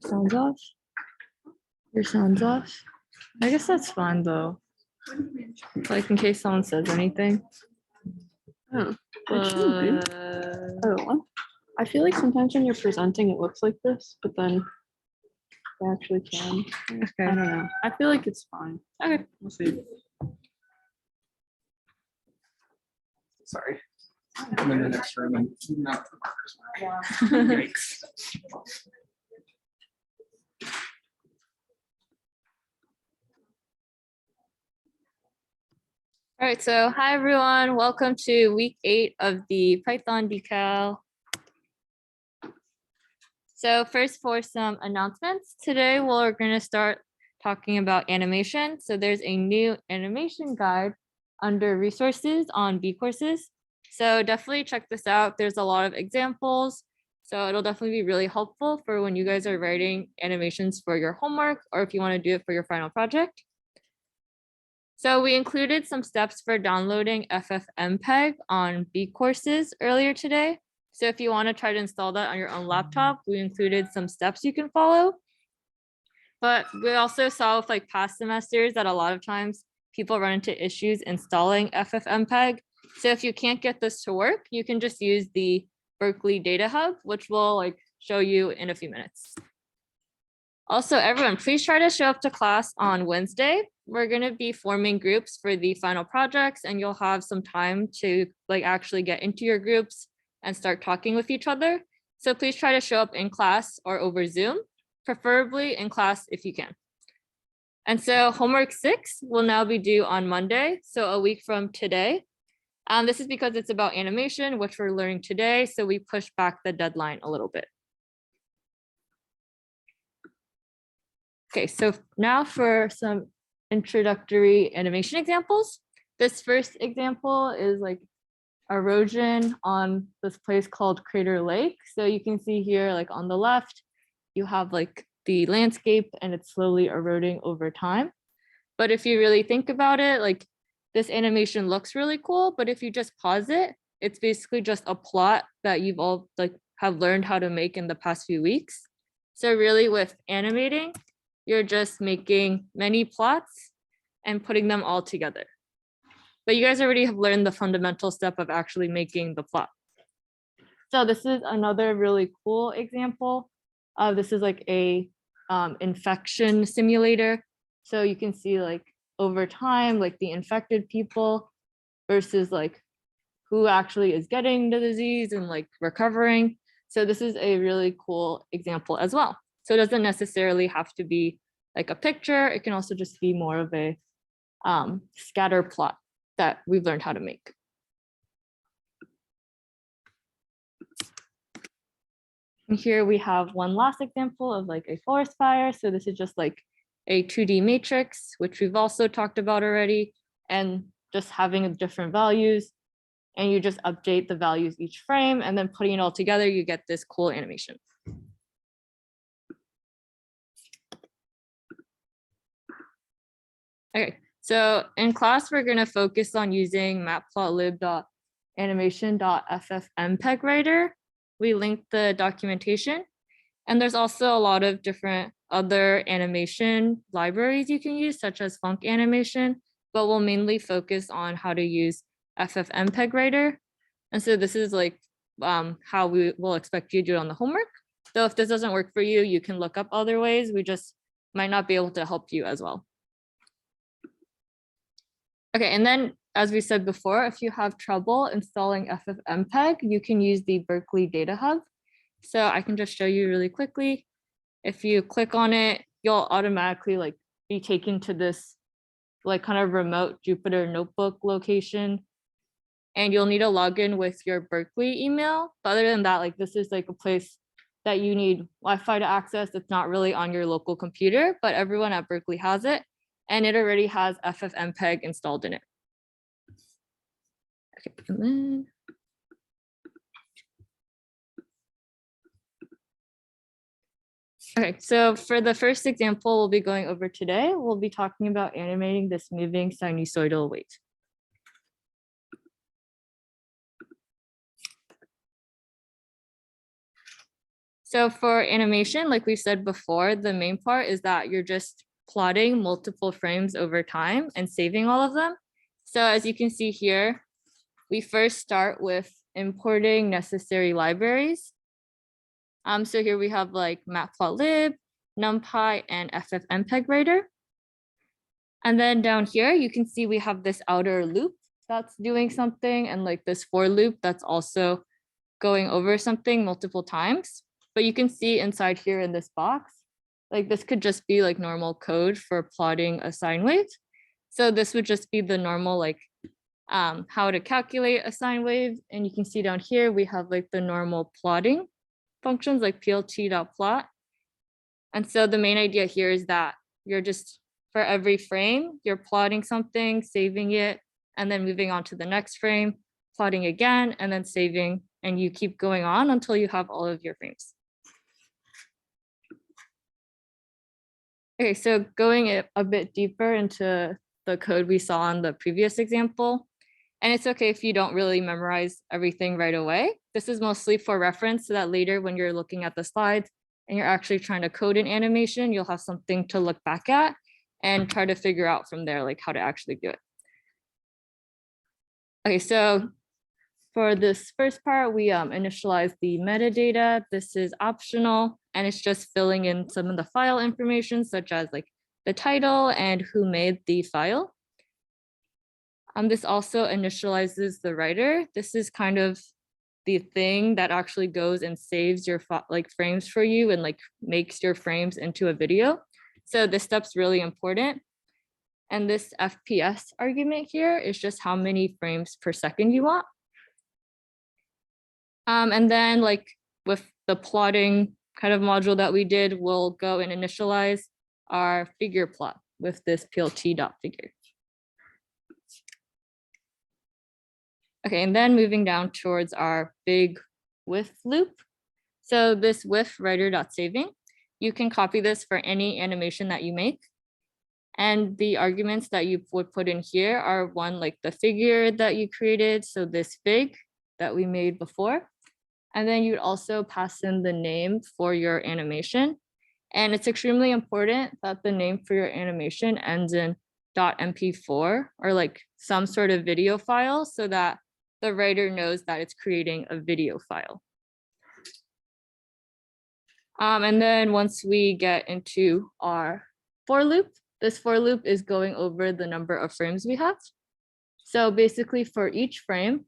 Sounds off. Your sound's off. I guess that's fine though. Like in case someone says anything. Oh, it shouldn't be. Oh, I feel like sometimes when you're presenting, it looks like this, but then they actually can. I Okay. don't know. I feel like it's fine. Okay. We'll see. Sorry. I'm in the next room and not the markers. All right, so hi everyone. Welcome to week 8 of the Python DeCal. So first for some announcements. Today we're going to start talking about animation. So there's a new animation guide under resources on B courses. So definitely check this out. There's a lot of examples. So it'll definitely be really helpful for when you guys are writing animations for your homework or if you want to do it for your final project. So we included some steps for downloading FFmpeg on B courses earlier today. So if you want to try to install that on your own laptop, we included some steps you can follow. But we also saw with like past semesters that a lot of times people run into issues installing FFmpeg. So if you can't get this to work, you can just use the Berkeley Data Hub, which we'll like show you in a few minutes. Also, everyone, please try to show up to class on Wednesday. We're going to be forming groups for the final projects, and you'll have some time to like actually get into your groups and start talking with each other. So please try to show up in class or over Zoom, preferably in class if you can. And so homework 6 will now be due on Monday, so a week from today. This is because it's about animation, which we're learning today, so we pushed back the deadline a little bit. Okay, so now for some introductory animation examples. This first example is like erosion on this place called Crater Lake. So you can see here, like on the left, you have like the landscape and it's slowly eroding over time. But if you really think about it, like this animation looks really cool, but if you just pause it, it's basically just a plot that you've all like have learned how to make in the past few weeks. So really with animating, you're just making many plots and putting them all together. But you guys already have learned the fundamental step of actually making the plot. So this is another really cool example. This is like a infection simulator. So you can see like over time, like the infected people versus like who actually is getting the disease and like recovering. So this is a really cool example as well. So it doesn't necessarily have to be like a picture. It can also just be more of a scatter plot that we've learned how to make. And here we have one last example of like a forest fire. So this is just like a 2D matrix, which we've also talked about already, and just having different values. And you just update the values each frame and then putting it all together, you get this cool animation. Okay, so in class, we're going to focus on using matplotlib.animation.ffmpeg writer. We linked the documentation, and there's also a lot of different other animation libraries you can use, such as FuncAnimation, but we'll mainly focus on how to use FFmpeg writer. And so this is like how we will expect you to do it on the homework. Though if this doesn't work for you, you can look up other ways. We just might not be able to help you as well. Okay, and then as we said before, if you have trouble installing FFmpeg, you can use the Berkeley Data Hub. So I can just show you really quickly. If you click on it, you'll automatically like be taken to this like kind of remote Jupyter notebook location. And you'll need to log in with your Berkeley email. But other than that, like this is like a place that you need Wi-Fi to access. It's not really on your local computer, but everyone at Berkeley has it. And it already has FFmpeg installed in it. Okay, and then okay, so for the first example we'll be going over today, we'll be talking about animating this moving sinusoidal weight. So for animation, like we said before, the main part is that you're just plotting multiple frames over time and saving all of them. So as you can see here, we first start with importing necessary libraries. So here we have like matplotlib, numpy, and FFmpeg writer. And then down here, you can see we have this outer loop that's doing something, and like this for loop that's also going over something multiple times. But you can see inside here in this box, like this could just be like normal code for plotting a sine wave. So this would just be the normal like how to calculate a sine wave. And you can see down here, we have like the normal plotting functions like plt.plot. And so the main idea here is that you're just, for every frame, you're plotting something, saving it, and then moving on to the next frame, plotting again, and then saving, and you keep going on until you have all of your frames. Okay, so going a bit deeper into the code we saw in the previous example, and it's okay if you don't really memorize everything right away. This is mostly for reference so that later when you're looking at the slides and you're actually trying to code an animation, you'll have something to look back at and try to figure out from there, like how to actually do it. Okay, so for this first part, we initialize the metadata. This is optional, and it's just filling in some of the file information, such as like the title and who made the file. This also initializes the writer. This is kind of the thing that actually goes and saves your like frames for you and like makes your frames into a video. So this step's really important. And this FPS argument here is just how many frames per second you want. And then like with the plotting kind of module that we did, we'll go and initialize our figure plot with this plt.figure. Okay, and then moving down towards our big with loop. So this with writer.saving, you can copy this for any animation that you make. And the arguments that you would put in here are one like the figure that you created. So this fig that we made before. And then you'd also pass in the name for your animation. And it's extremely important that the name for your animation ends in .mp4 or like some sort of video file so that the writer knows that it's creating a video file. And then once we get into our for loop, this for loop is going over the number of frames we have. So basically for each frame,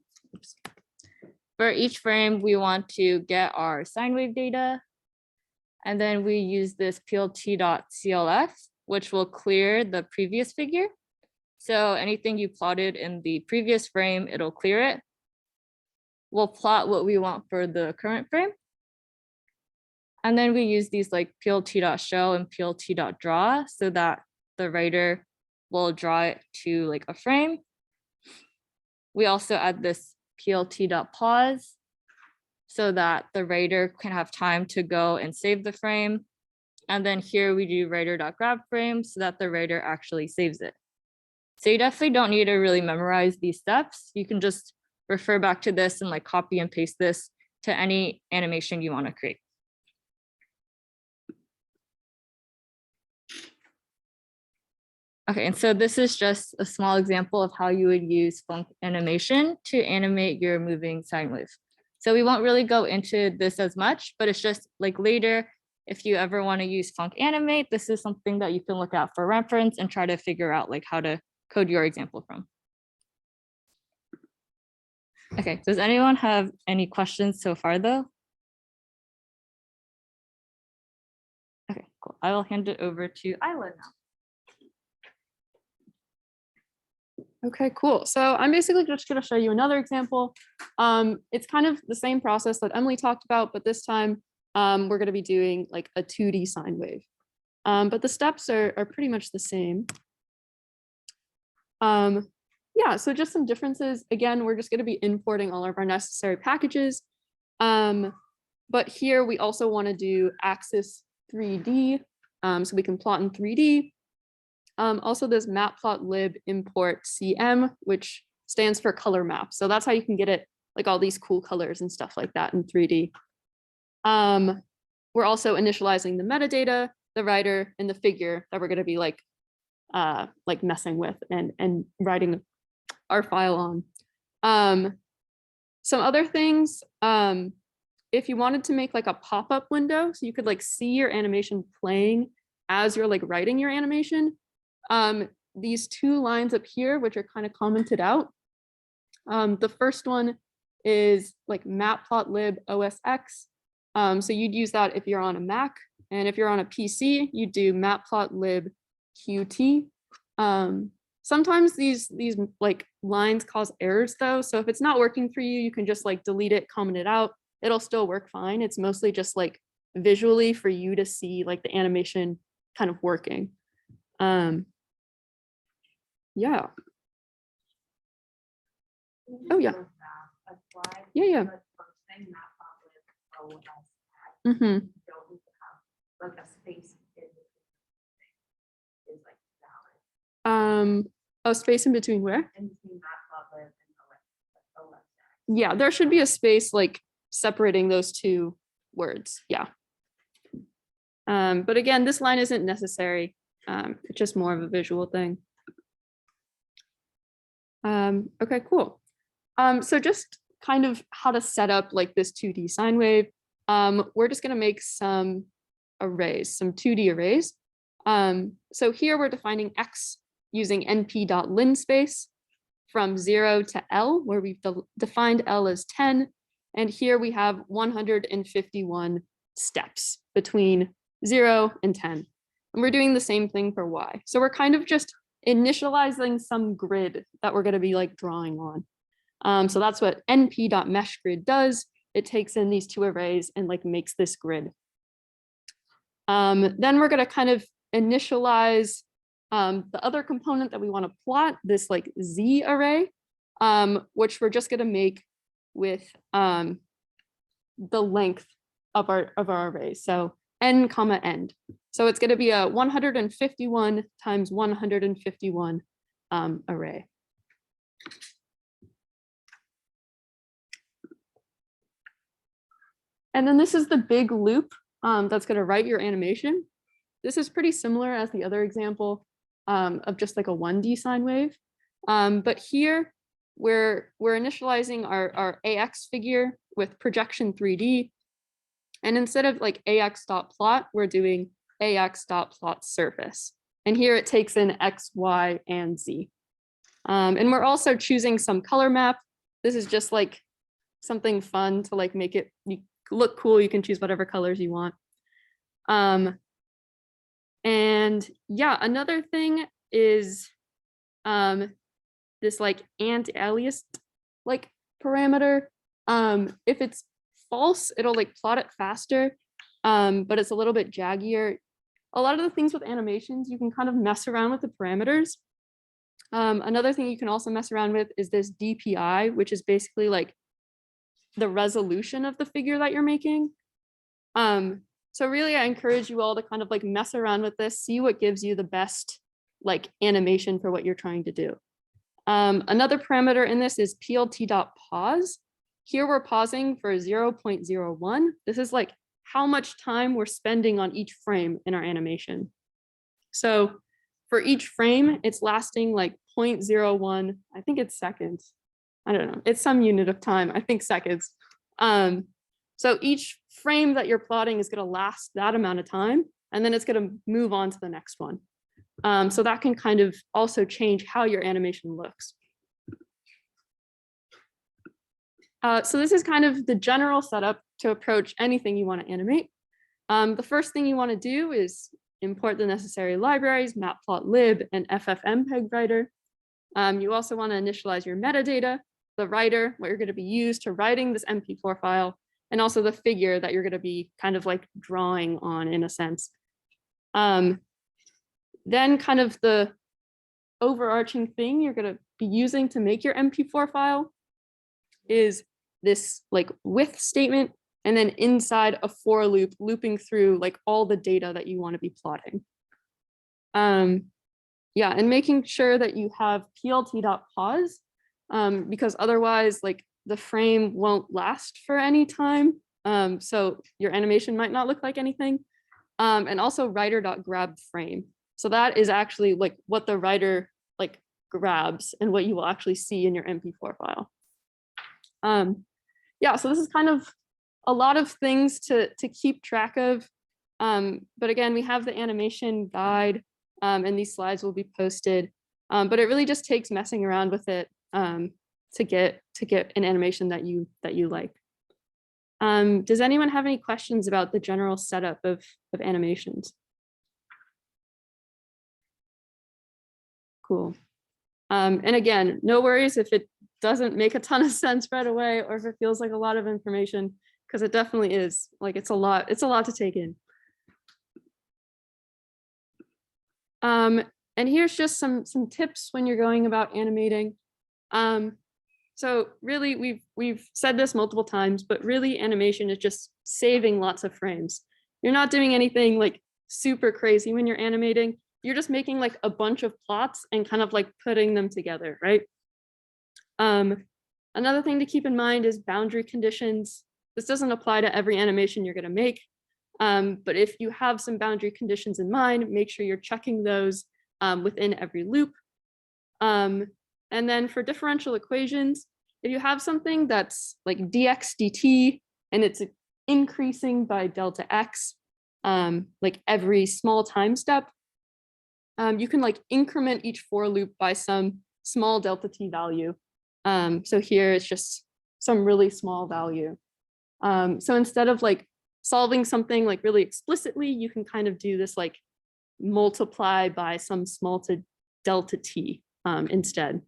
we want to get our sine wave data. And then we use this plt.clf, which will clear the previous figure. So anything you plotted in the previous frame, it'll clear it. We'll plot what we want for the current frame. And then we use these like plt.show and plt.draw so that the writer will draw it to like a frame. We also add this plt.pause so that the writer can have time to go and save the frame. And then here we do writer.grabFrame so that the writer actually saves it. So you definitely don't need to really memorize these steps. You can just refer back to this and like copy and paste this to any animation you want to create. Okay, and so this is just a small example of how you would use FuncAnimation to animate your moving sine wave. So we won't really go into this as much, but it's just like later, if you ever want to use FuncAnimate, this is something that you can look at for reference and try to figure out like how to code your example from. Okay, does anyone have any questions so far though? Okay, cool. I will hand it over to Isla now. Okay, cool. So I'm basically just going to show you another example. It's kind of the same process that Emily talked about, but this time we're going to be doing like a 2D sine wave. But the steps are pretty much the same. Yeah, so just some differences. Again, we're just going to be importing all of our necessary packages. But here we also want to do axis 3D, so we can plot in 3D. Also, there's matplotlib import CM, which stands for color map. So that's how you can get it like all these cool colors and stuff like that in 3D. we're also initializing the metadata, the writer, and the figure that we're going to be like messing with and writing our file on. Some other things, if you wanted to make like a pop-up window, so you could like see your animation playing as you're like writing your animation, these two lines up here, which are kind of commented out. The first one is like matplotlib osx. So you'd use that if you're on a Mac, and if you're on a PC, you do matplotlib qt. Sometimes these like lines cause errors though. So if it's not working for you, you can just like delete it, comment it out. It'll still work fine. It's mostly just like visually for you to see like the animation kind of working. Yeah. Oh yeah. Yeah. Mm-hmm. A space in between where? Yeah, there should be a space like separating those two words. Yeah. But again, this line isn't necessary. It's just more of a visual thing. Okay, cool. So just kind of how to set up like this 2D sine wave. We're just gonna make some arrays, some 2D arrays. So here we're defining x using np.linspace from 0 to L, where we've defined L as 10. And here we have 151 steps between 0 and 10. And we're doing the same thing for Y. So we're kind of just initializing some grid that we're going to be like drawing on. So that's what np.meshGrid does. It takes in these two arrays and like makes this grid. Then we're going to kind of initialize the other component that we want to plot, this like Z array, which we're just going to make with the length of our array. So n comma end. So it's going to be a 151 times 151 array. And then this is the big loop that's going to write your animation. This is pretty similar as the other example of just like a 1D sine wave. But here we're initializing our AX figure with projection 3D. And instead of like AX.plot, we're doing AX.plot surface. And here it takes in X, Y, and Z. And we're also choosing some color map. This is just like something fun to like make it look cool. You can choose whatever colors you want. And yeah, another thing is this like ant-alias like parameter. If it's false, it'll like plot it faster, but it's a little bit jaggier. A lot of the things with animations, you can kind of mess around with the parameters. Another thing you can also mess around with is this DPI, which is basically like the resolution of the figure that you're making. So really, I encourage you all to kind of like mess around with this, see what gives you the best like animation for what you're trying to do. Another parameter in this is plt.pause. Here we're pausing for 0.01. This is like how much time we're spending on each frame in our animation. So for each frame, it's lasting like 0.01, I think it's seconds. I don't know, it's some unit of time, I think seconds. So each frame that you're plotting is going to last that amount of time, and then it's going to move on to the next one. So that can kind of also change how your animation looks. So this is kind of the general setup to approach anything you want to animate. The first thing you want to do is import the necessary libraries, matplotlib and FFMpeg writer. You also want to initialize your metadata, the writer, what you're going to be used to writing this MP4 file, and also the figure that you're going to be kind of like drawing on in a sense. Then kind of the overarching thing you're going to be using to make your MP4 file is this like with statement, and then inside a for loop looping through like all the data that you want to be plotting. Yeah, and making sure that you have plt.pause, because otherwise like the frame won't last for any time. So your animation might not look like anything. And also writer.grabFrame. So that is actually like what the writer like grabs and what you will actually see in your MP4 file. Yeah, so this is kind of a lot of things to keep track of. But again, we have the animation guide and these slides will be posted. But it really just takes messing around with it to get an animation that you like. Does anyone have any questions about the general setup of animations? Cool. And again, no worries if it doesn't make a ton of sense right away or if it feels like a lot of information, because it definitely is. Like it's a lot to take in. And here's just some tips when you're going about animating. So really, we've said this multiple times, but really animation is just saving lots of frames. You're not doing anything like super crazy when you're animating. You're just making like a bunch of plots and kind of like putting them together, right? Another thing to keep in mind is boundary conditions. This doesn't apply to every animation you're going to make. But if you have some boundary conditions in mind, make sure you're checking those within every loop. And then for differential equations, if you have something that's like dx dt and it's increasing by delta x, like every small time step, you can like increment each for loop by some small delta t value. So here it's just some really small value. So instead of like solving something like really explicitly, you can kind of do this like multiply by some small to delta t instead.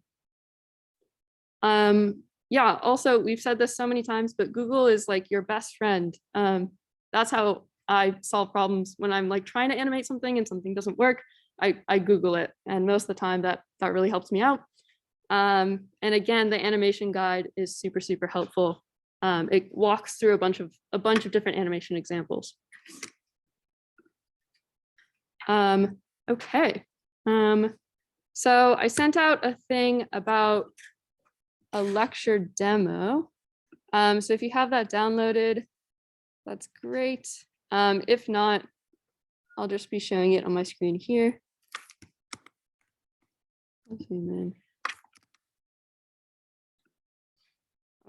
Yeah, also we've said this so many times, but Google is like your best friend. That's how I solve problems when I'm like trying to animate something and something doesn't work. I Google it, and most of the time that really helps me out. And again, the animation guide is super helpful. It walks through a bunch of different animation examples. Okay. So I sent out a thing about a lecture demo. So if you have that downloaded, that's great. If not, I'll just be showing it on my screen here.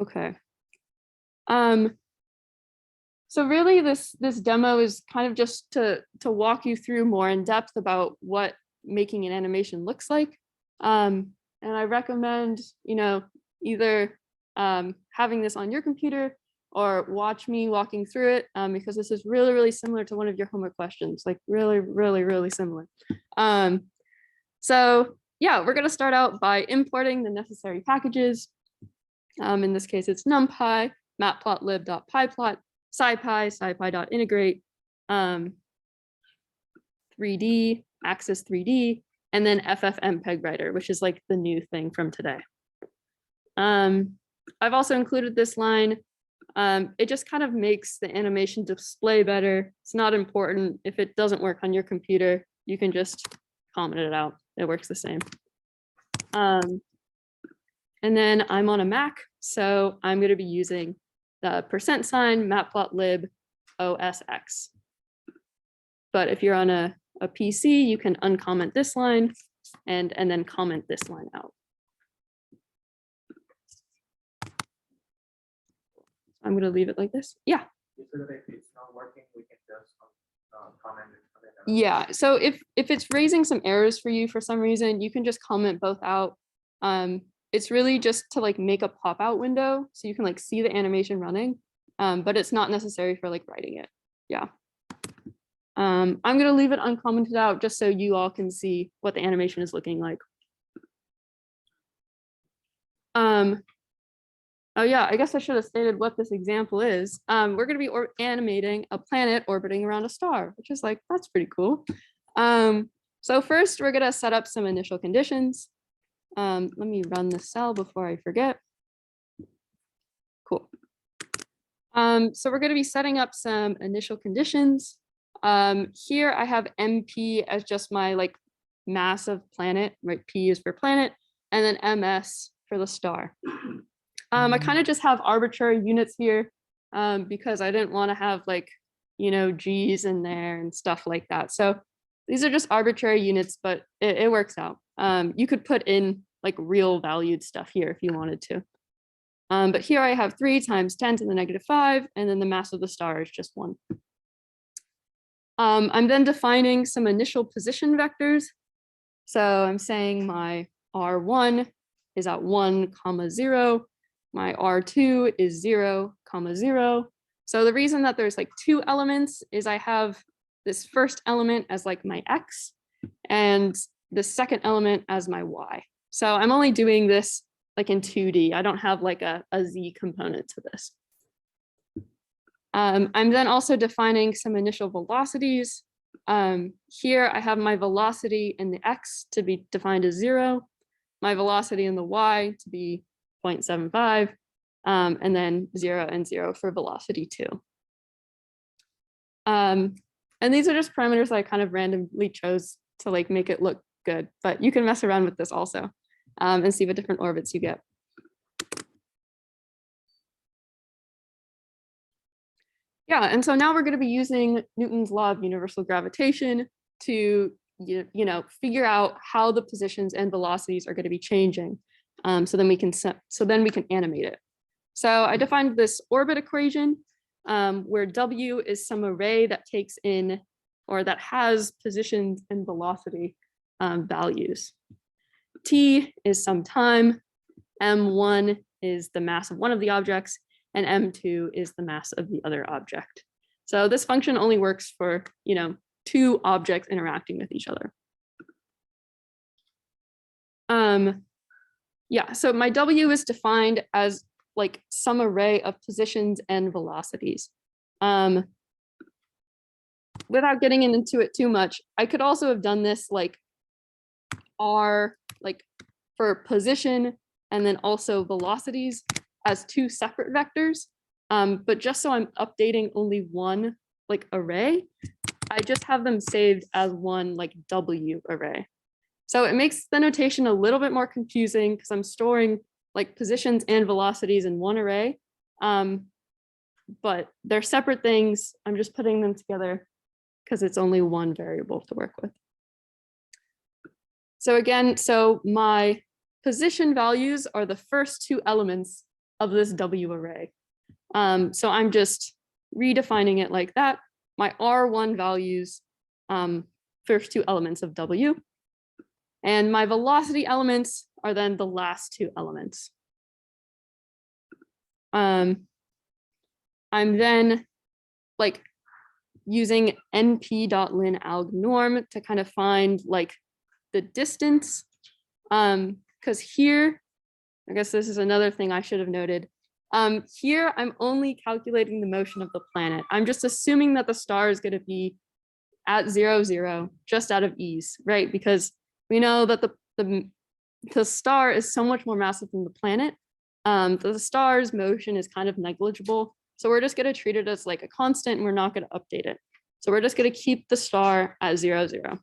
Okay. So really this demo is kind of just to walk you through more in depth about what making an animation looks like. And I recommend, either having this on your computer or watch me walking through it, because this is really similar to one of your homework questions, like really similar. So yeah, we're gonna start out by importing the necessary packages. In this case, it's numpy, matplotlib.pyplot, scipy, scipy.integrate, 3D, axis 3D, and then FFmpeg writer, which is like the new thing from today. I've also included this line. It just kind of makes the animation display better. It's not important. If it doesn't work on your computer, you can just comment it out. It works the same. And then I'm on a Mac, so I'm going to be using the %sign matplotlib OSX. But if you're on a PC, you can uncomment this line and then comment this line out. I'm going to leave it like this. Yeah. So that if it's not working, we can just comment it. Yeah. So if it's raising some errors for you for some reason, you can just comment both out. It's really just to like make a pop-out window so you can like see the animation running, but it's not necessary for like writing it. Yeah. I'm going to leave it uncommented out just so you all can see what the animation is looking like. Oh yeah, I guess I should have stated what this example is. We're going to be animating a planet orbiting around a star, which is like, that's pretty cool. So first we're going to set up some initial conditions. Let me run the cell before I forget. Cool. So we're going to be setting up some initial conditions. Here I have MP as just my like mass of planet, right? P is for planet, and then MS for the star. I kind of just have arbitrary units here. because I didn't want to have like, G's in there and stuff like that. So these are just arbitrary units, but it works out. You could put in like real valued stuff here if you wanted to. But here I have 3 times 10 to the -5, and then the mass of the star is just 1. I'm then defining some initial position vectors. So I'm saying my R1 is at 1, 0. My R2 is 0, 0. So the reason that there's like 2 elements is I have this first element as like my X and the second element as my Y. So I'm only doing this like in 2D. I don't have like a Z component to this. I'm then also defining some initial velocities. Here I have my velocity in the X to be defined as 0, my velocity in the Y to be 0.75, and then 0 and 0 for velocity 2. And these are just parameters I kind of randomly chose to like make it look good, but you can mess around with this also and see what different orbits you get. Yeah, and so now we're going to be using Newton's law of universal gravitation to figure out how the positions and velocities are going to be changing. So then we can animate it. So I defined this orbit equation where W is some array that takes in or that has positions and velocity values. T is some time, M1 is the mass of one of the objects, and M2 is the mass of the other object. So this function only works for, 2 objects interacting with each other. Yeah, so my W is defined as like some array of positions and velocities. Without getting into it too much, I could also have done this like R, like for position and then also velocities as 2 separate vectors. But just so I'm updating only one like array, I just have them saved as one like W array. So it makes the notation a little bit more confusing because I'm storing like positions and velocities in one array. But they're separate things. I'm just putting them together because it's only one variable to work with. So again, so my position values are the first 2 elements of this W array. So I'm just redefining it like that. My R1 values, first 2 elements of W. And my velocity elements are then the last 2 elements. I'm then like using np.linalg norm to kind of find like the distance. Because here, I guess this is another thing I should have noted. Here, I'm only calculating the motion of the planet. I'm just assuming that the star is going to be at 0, 0, just out of ease, right? Because we know that the star is so much more massive than the planet. The star's motion is kind of negligible. So we're just going to treat it as like a constant and we're not going to update it. So we're just going to keep the star at 0, 0.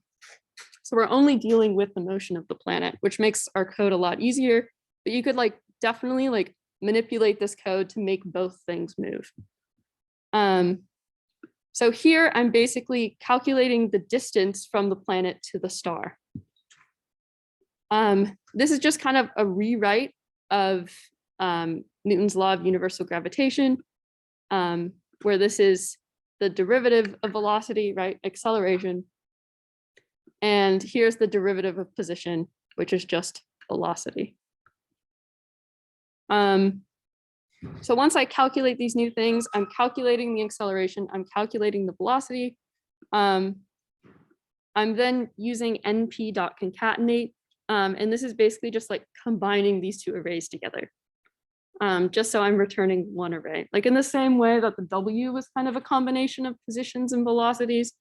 So we're only dealing with the motion of the planet, which makes our code a lot easier. But you could like definitely like manipulate this code to make both things move. So here I'm basically calculating the distance from the planet to the star. This is just kind of a rewrite of Newton's law of universal gravitation, where this is the derivative of velocity, right? Acceleration. And here's the derivative of position, which is just velocity. So once I calculate these new things, I'm calculating the acceleration, I'm calculating the velocity. I'm then using np.concatenate. And this is basically just like combining these 2 arrays together. Just so I'm returning one array. Like in the same way that the W was kind of a combination of positions and velocities.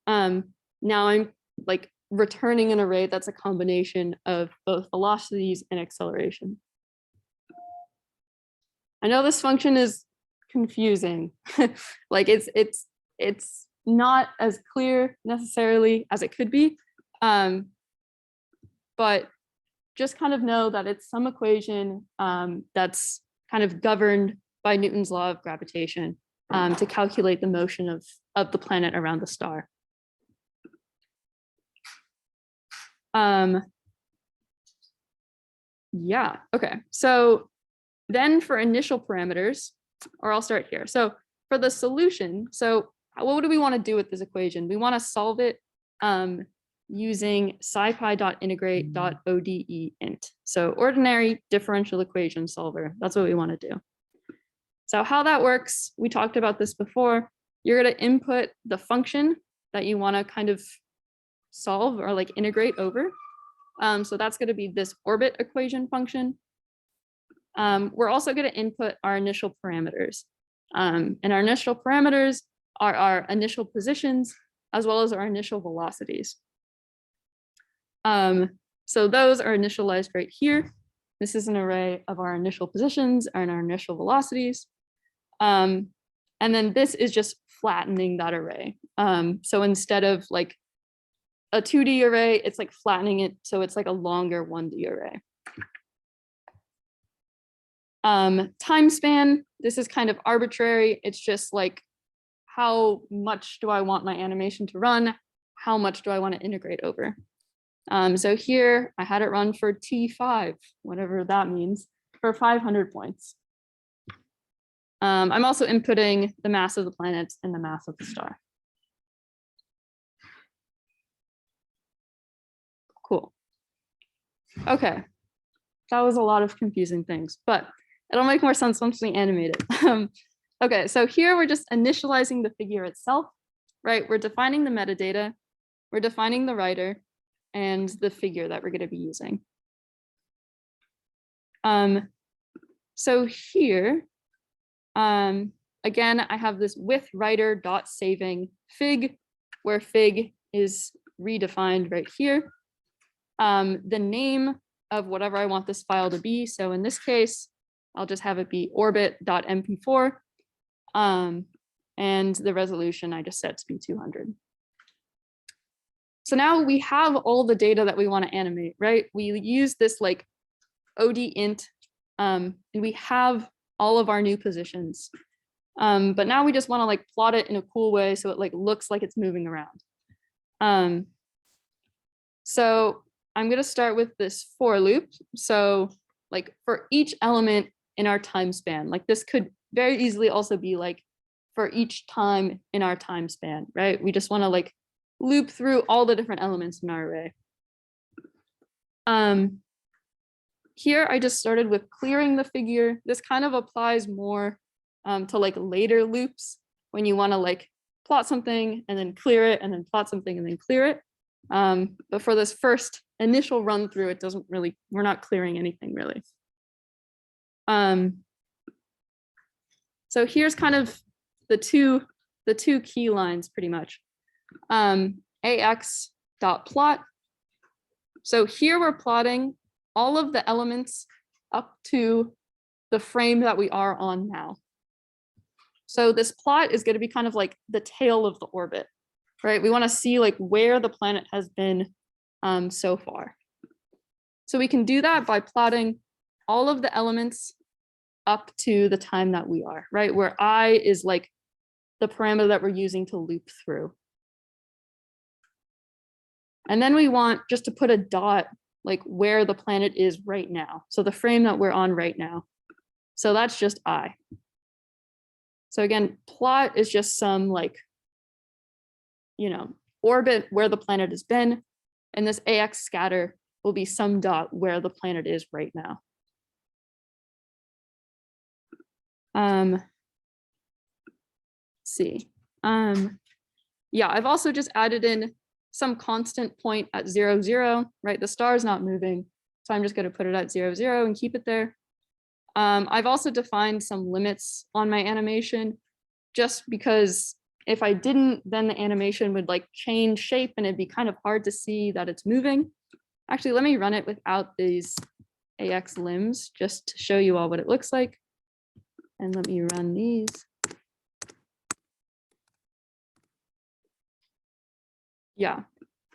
Now I'm like returning an array that's a combination of both velocities and acceleration. I know this function is confusing. Like it's not as clear necessarily as it could be. But just kind of know that it's some equation that's kind of governed by Newton's law of gravitation to calculate the motion of the planet around the star. Yeah, okay. So then for initial parameters, or I'll start here. So for the solution, so what do we want to do with this equation? We want to solve it using scipy.integrate.ode int. So ordinary differential equation solver. That's what we want to do. So how that works, we talked about this before. You're going to input the function that you want to kind of solve or like integrate over. So that's going to be this orbit equation function. We're also going to input our initial parameters. And our initial parameters are our initial positions as well as our initial velocities. So those are initialized right here. This is an array of our initial positions and our initial velocities. And then this is just flattening that array. So instead of like a 2D array, it's like flattening it so it's like a longer 1D array. Time span, this is kind of arbitrary. It's just like, how much do I want my animation to run? How much do I want to integrate over? So here I had it run for T5, whatever that means, for 500 points. I'm also inputting the mass of the planet and the mass of the star. Cool. Okay, that was a lot of confusing things, but it'll make more sense once we animate it. Okay, so here we're just initializing the figure itself, right? We're defining the metadata, we're defining the writer, and the figure that we're going to be using. So here, again, I have this with writer.saving fig, where fig is redefined right here. The name of whatever I want this file to be. So in this case, I'll just have it be orbit.mp4. And the resolution I just set to be 200. So now we have all the data that we want to animate, right? We use this like OD int, and we have all of our new positions. But now we just want to like plot it in a cool way so it like looks like it's moving around. So I'm going to start with this for loop. So like for each element in our time span, like this could very easily also be like for each time in our time span, right? We just want to like loop through all the different elements in our array. Here I just started with clearing the figure. This kind of applies more to like later loops when you want to like plot something and then clear it and then plot something and then clear it. But for this first initial run through, it doesn't really, we're not clearing anything really. So here's kind of the two key lines pretty much. ax.plot. So here we're plotting all of the elements up to the frame that we are on now. So this plot is going to be kind of like the tail of the orbit, right? We want to see like where the planet has been so far. So we can do that by plotting all of the elements up to the time that we are, right? Where I is like the parameter that we're using to loop through. And then we want just to put a dot like where the planet is right now. So the frame that we're on right now. So that's just I. So again, plot is just some like, you know, orbit where the planet has been. And this AX scatter will be some dot where the planet is right now. Let's see. Yeah, I've also just added in some constant point at 0, 0, right? The star is not moving. So I'm just going to put it at 0, 0 and keep it there. I've also defined some limits on my animation just because if I didn't, then the animation would like change shape and it'd be kind of hard to see that it's moving. Actually, let me run it without these AX limbs just to show you all what it looks like. And let me run these. Yeah,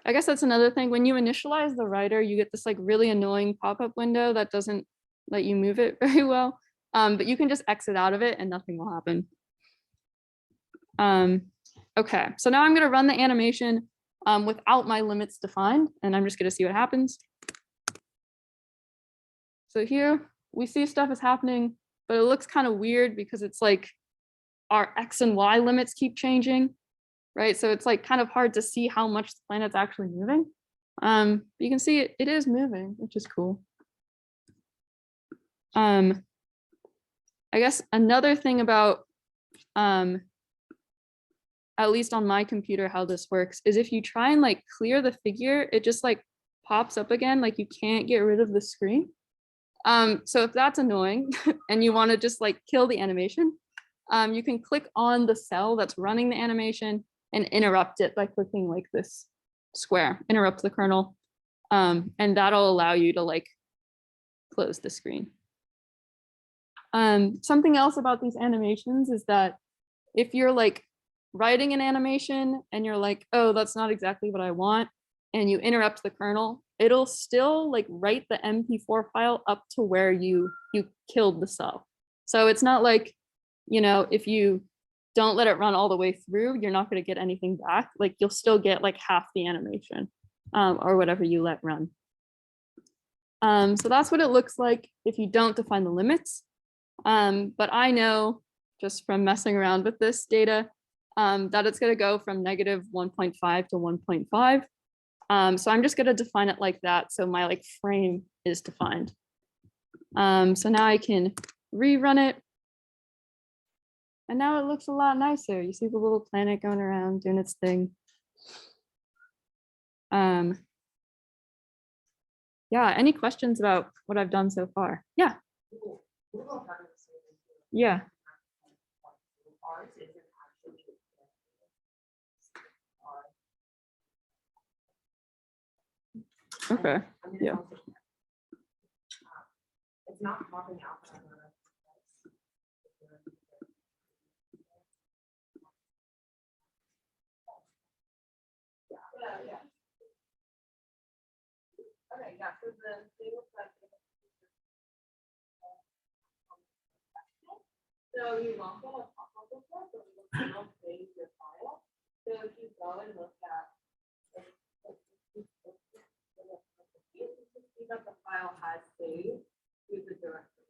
I guess that's another thing. When you initialize the writer, you get this like really annoying pop-up window that doesn't let you move it very well. But you can just exit out of it and nothing will happen. Okay, so now I'm gonna run the animation without my limits defined, and I'm just gonna see what happens. So here we see stuff is happening, but it looks kind of weird because it's like our X and Y limits keep changing, right? So it's like kind of hard to see how much the planet's actually moving. You can see it is moving, which is cool. I guess another thing about, at least on my computer, how this works is if you try and like clear the figure, it just like pops up again, like you can't get rid of the screen. So if that's annoying and you want to just like kill the animation, you can click on the cell that's running the animation and interrupt it by clicking like this square, interrupt the kernel. And that'll allow you to like close the screen. Something else about these animations is that if you're like writing an animation and you're like, oh, that's not exactly what I want, and you interrupt the kernel, it'll still like write the MP4 file up to where you killed the cell. So it's not like, you know, if you don't let it run all the way through, you're not going to get anything back. Like you'll still get like half the animation or whatever you let run. So that's what it looks like if you don't define the limits. But I know just from messing around with this data that it's going to go from -1.5 to 1.5. So I'm just going to define it like that. So my like frame is defined. So now I can rerun it. And now it looks a lot nicer. You see the little planet going around doing its thing. Yeah, any questions about what I've done so far? Yeah. Yeah. Okay. Yeah. It's not popping out. Yeah. Okay, yeah, so the thing looks like so you want to pop up with that, so you will save your file. So if you go and look at you see that the file has saved to the directory.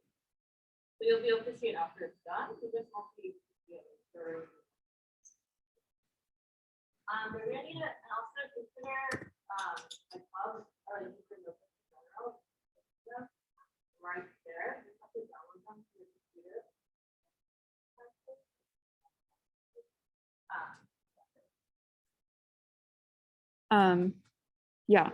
So you'll be able to see it after it's done. You just want to see it through. We're gonna need and also consider a cloud or you can look at general right there. You have to download them to your computer. Yeah,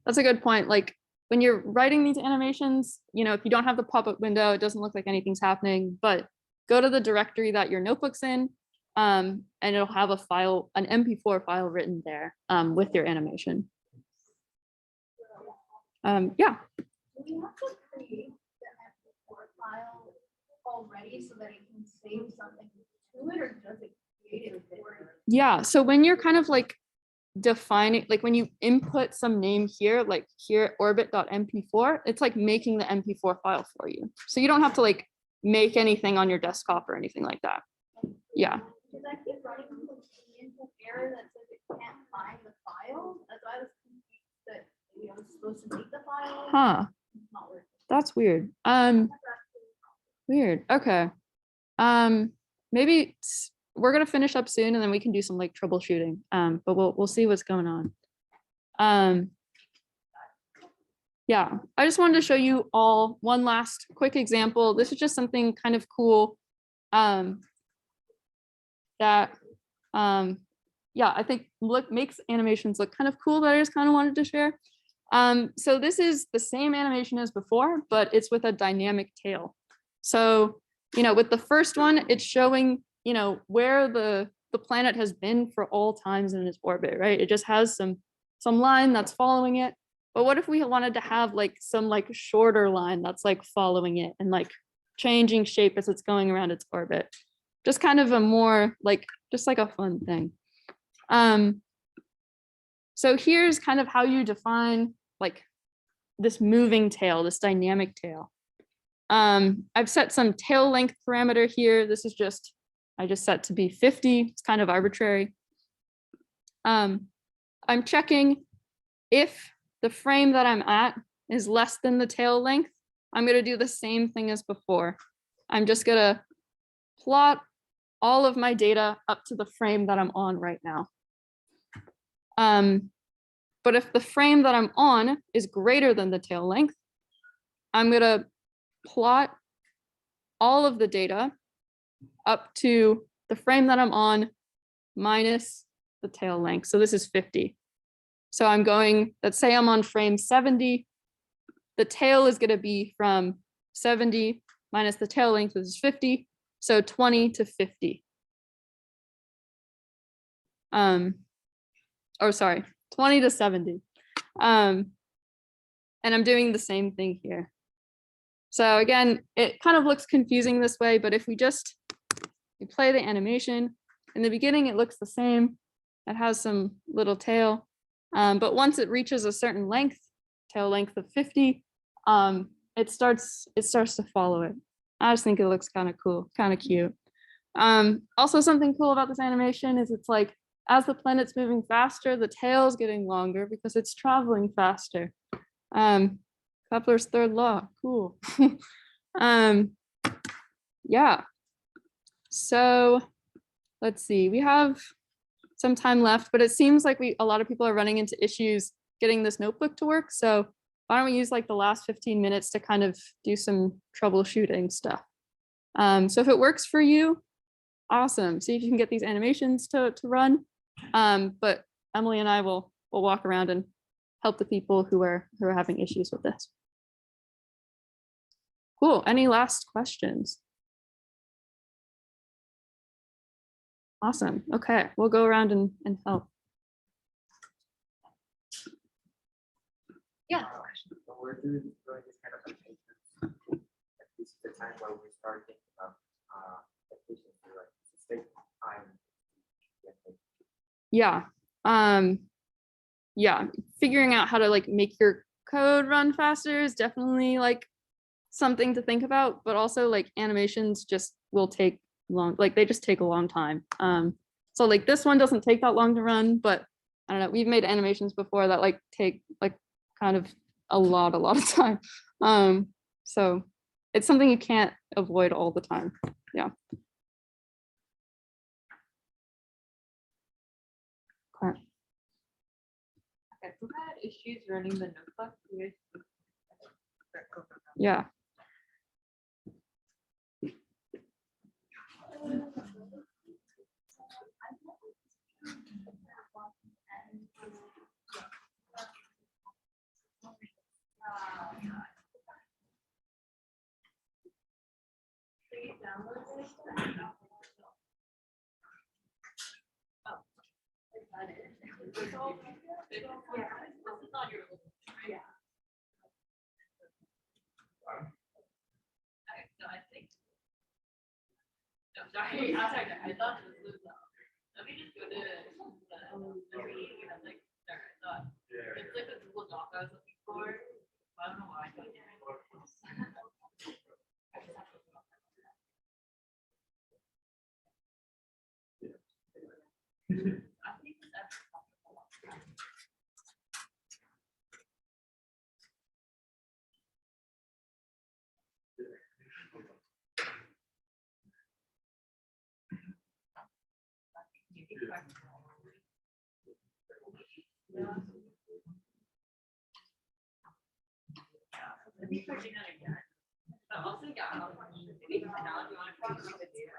that's a good point. Like when you're writing these animations, you know, if you don't have the pop-up window, it doesn't look like anything's happening, but go to the directory that your notebook's in, and it'll have a file, an MP4 file written there with your animation. Yeah. Do we have to create the MP4 file already so that it can save something to it, or does it create it for you? Yeah, so when you're kind of like defining, like when you input some name here, like here orbit.mp4, it's like making the MP4 file for you. So you don't have to like make anything on your desktop or anything like that. Yeah. Because I keep running into the input error that says it can't find the file. That's why I was confused that maybe I was supposed to make the file. Huh. It's not working. That's weird. Weird. Okay. Maybe we're gonna finish up soon and then we can do some like troubleshooting. But we'll see what's going on. Yeah, I just wanted to show you all one last quick example. This is just something kind of cool that yeah, I think makes animations look kind of cool that I just kind of wanted to share. So this is the same animation as before, but it's with a dynamic tail. So, you know, with the first one, it's showing, you know, where the planet has been for all times in its orbit, right? It just has some line that's following it. But what if we wanted to have like some like shorter line that's like following it and like changing shape as it's going around its orbit? Just kind of a more like, just like a fun thing. So here's kind of how you define like this moving tail, this dynamic tail. I've set some tail length parameter here. This is just, I just set to be 50. It's kind of arbitrary. I'm checking if the frame that I'm at is less than the tail length. I'm going to do the same thing as before. I'm just going to plot all of my data up to the frame that I'm on right now. But if the frame that I'm on is greater than the tail length, I'm going to plot all of the data up to the frame that I'm on minus the tail length. So this is 50. So I'm going, let's say I'm on frame 70. The tail is going to be from 70 minus the tail length, which is 50. So 20 to 50. Or sorry, 20 to 70. And I'm doing the same thing here. So again, it kind of looks confusing this way, but if we play the animation, in the beginning, it looks the same. It has some little tail, but once it reaches a certain length, tail length of 50, it starts to follow it. I just think it looks kind of cool, kind of cute. Also, something cool about this animation is it's like, as the planet's moving faster, the tail is getting longer because it's traveling faster. Kepler's third law, cool. Yeah, so let's see, we have some time left, but it seems like a lot of people are running into issues getting this notebook to work. So why don't we use like the last 15 minutes to kind of do some troubleshooting stuff. So if it works for you, awesome. See if you can get these animations to run. But Emily and I will walk around and help the people who are having issues with this. Cool. Any last questions? Awesome. Okay, we'll go around and help. Yeah. So we're doing this kind of animation. This is the time where we start thinking about efficiency, like to take time. Yeah. Yeah, figuring out how to like make your code run faster is definitely like something to think about, but also like animations just will take long, like they just take a long time. So like this one doesn't take that long to run, but I don't know, we've made animations before that like take like kind of a lot of time. So it's something you can't avoid all the time. Yeah. Okay. Okay, who had issues running the notebook? Yeah. Sorry, I thought this was, let me just go to, like, there, I thought, it's like a Google Doc I was looking for, I don't know why I don't get it. I think that's. Maybe pushing that again. But also, yeah, maybe now if you want to talk about the data.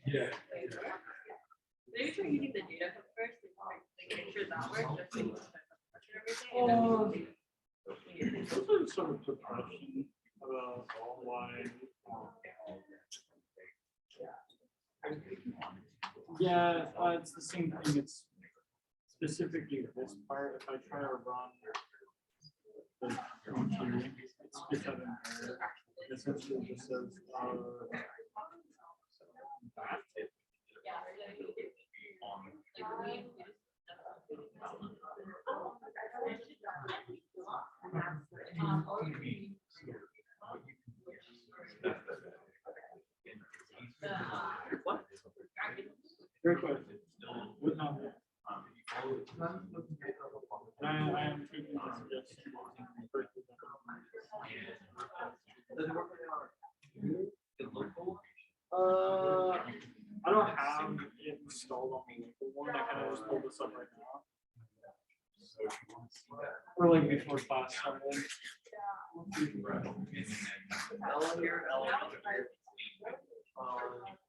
Yeah. Maybe try using the data hook first, like make sure that works, just so you can everything. And then This is sort of a question about why. Yeah, it's the same thing. It's specifically this part. If I try to run the function, it spits out an error. It essentially just says that. Great question. Would not. I am taking the suggestion. I don't have it installed on the local one. I kind of just pulled this up right now. Or like before class started.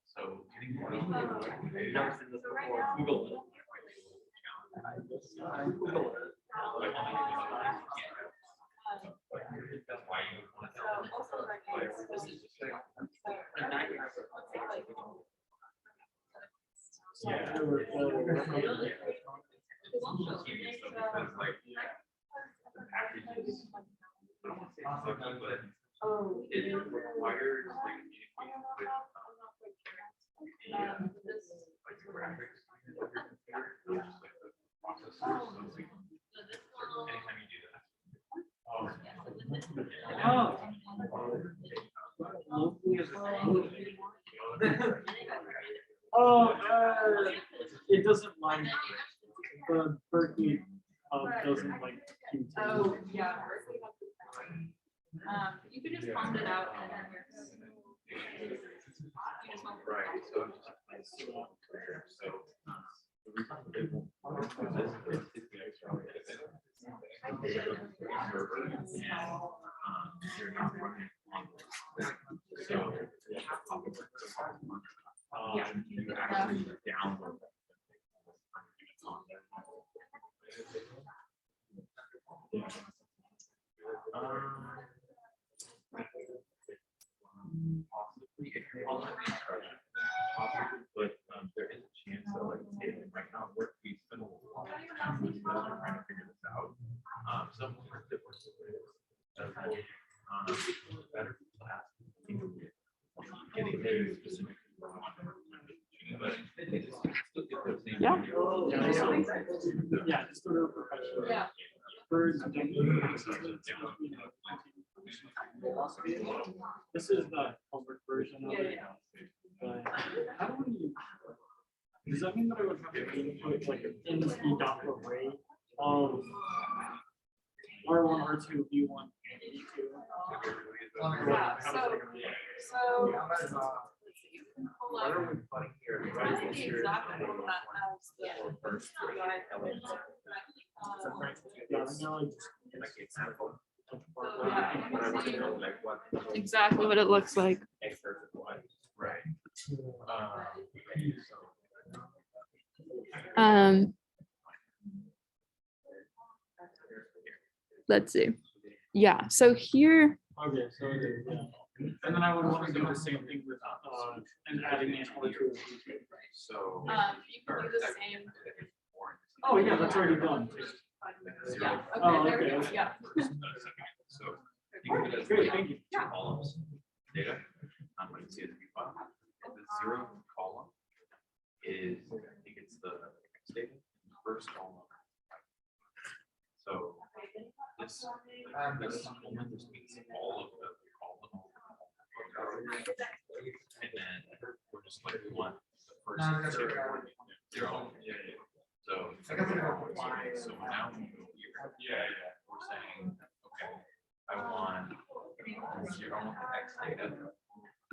So getting more Google it. That's why you want to Yeah, there were- because like the packages, I don't want to say sucky, but it requires like communication with like the graphics of your computer, not just like the processor. So it's like, anytime you do that. It doesn't like the Berkeley doesn't like Qt. Oh, yeah. You could just fund it out and then Right, so it's just like, so the reason they won't do this is it's the extra server and you're not running on this. So you actually download that. Possibly if you're on possibly, but there is a chance that like say right now we're we spend a lot of time with this and trying to figure this out. Some are different better class getting very specific. But it's still get the same. Yeah. Yeah, just sort of professional. Yeah. This is the public version of it. But how do we? Does that mean that I would have to input like in the docker array of R1, R2, V1, and V2? Yeah, so you can pull Why up. are we putting here? This is the exact one that has the first Yeah, I know, like, Like example. Yeah. When I want to know like what. Exactly what it looks like. Extra was. Right. Let's see. Yeah, so here, okay, so it is, yeah. And then I would want to do the same thing with and adding in R2 and V2. So. You can do the same. Oh, yeah, that's already done. Yeah. Oh, there we okay. go. Yeah. So think of it as Great, thank you. two columns, data, what you see as a file. And the zero column is, I think it's the statement, first column. So this only just means all of the column. And then we're just like, we want the first zero. So, so now we